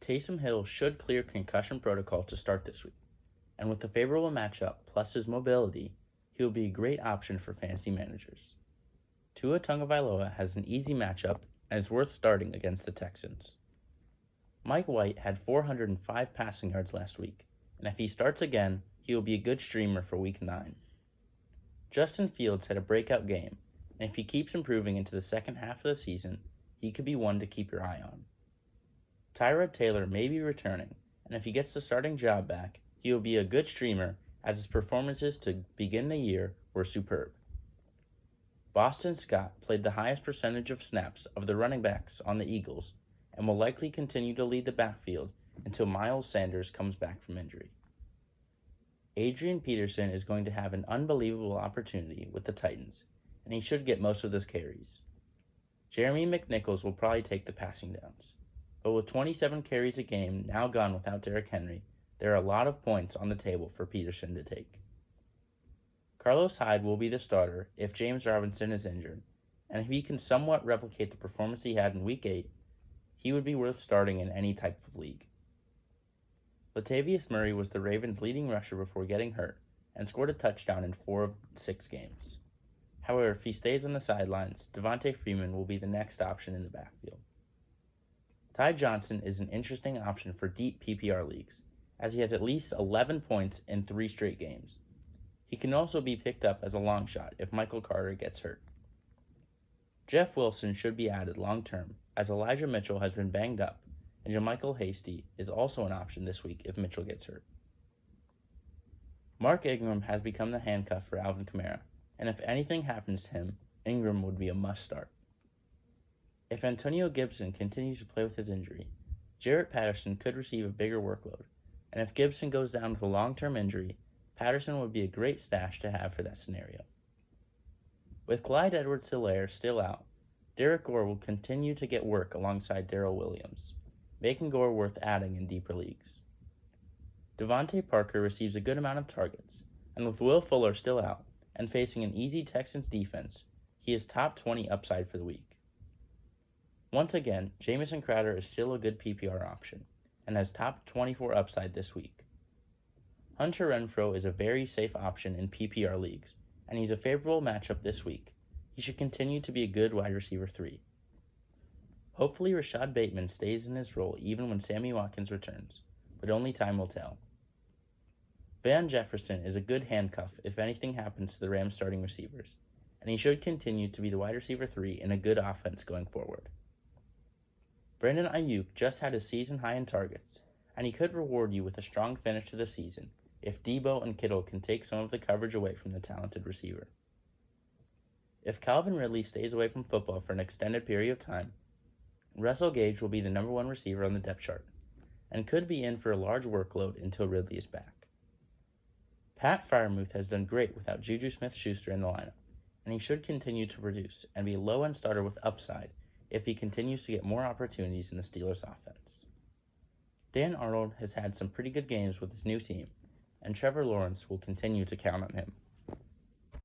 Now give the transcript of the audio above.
Taysom Hill should clear concussion protocol to start this week, and with the favorable matchup plus his mobility, he will be a great option for fantasy managers. Tua Tagovailoa has an easy matchup and is worth starting against the Texans. Mike White had 405 passing yards last week, and if he starts again, he will be a good streamer for Week 9. Justin Fields had a breakout game, and if he keeps improving into the second half of the season, he could be one to keep your eye on. Tyrod Taylor may be returning, and if he gets the starting job back, he will be a good streamer as his performances to begin the year were superb. Boston Scott played the highest percentage of snaps of the running backs on the Eagles and will likely continue to lead the backfield until Miles Sanders comes back from injury. Adrian Peterson is going to have an unbelievable opportunity with the Titans, and he should get most of those carries. Jeremy McNichols will probably take the passing downs, but with 27 carries a game now gone without Derrick Henry, there are a lot of points on the table for Peterson to take. Carlos Hyde will be the starter if James Robinson is injured, and if he can somewhat replicate the performance he had in Week 8, he would be worth starting in any type of league. Latavius Murray was the Ravens' leading rusher before getting hurt and scored a touchdown in 4 of 6 games. However, if he stays on the sidelines, Devontae Freeman will be the next option in the backfield. Ty Johnson is an interesting option for deep PPR leagues, as he has at least 11 points in 3 straight games. He can also be picked up as a long shot if Michael Carter gets hurt. Jeff Wilson should be added long term, as Elijah Mitchell has been banged up, and JaMycal Hasty is also an option this week if Mitchell gets hurt. Mark Ingram has become the handcuff for Alvin Kamara, and if anything happens to him, Ingram would be a must-start. If Antonio Gibson continues to play with his injury, Jarrett Patterson could receive a bigger workload, and if Gibson goes down with a long-term injury, Patterson would be a great stash to have for that scenario. With Clyde Edwards-Helaire still out, Derek Gore will continue to get work alongside Darrell Williams, making Gore worth adding in deeper leagues. Devante Parker receives a good amount of targets, and with Will Fuller still out and facing an easy Texans defense, he is top 20 upside for the week. Once again, Jamison Crowder is still a good PPR option and has top 24 upside this week. Hunter Renfrow is a very safe option in PPR leagues, and he's a favorable matchup this week. He should continue to be a good wide receiver 3. Hopefully Rashad Bateman stays in his role even when Sammy Watkins returns, but only time will tell. Van Jefferson is a good handcuff if anything happens to the Rams starting receivers, and he should continue to be the wide receiver 3 in a good offense going forward. Brandon Ayuk just had a season high in targets, and he could reward you with a strong finish to the season if Debo and Kittle can take some of the coverage away from the talented receiver. If Calvin Ridley stays away from football for an extended period of time, Russell Gage will be the number 1 receiver on the depth chart, and could be in for a large workload until Ridley is back. Pat Freiermuth has done great without Juju Smith-Schuster in the lineup, and he should continue to produce and be a low-end starter with upside if he continues to get more opportunities in the Steelers' offense. Dan Arnold has had some pretty good games with his new team, and Trevor Lawrence will continue to count on him.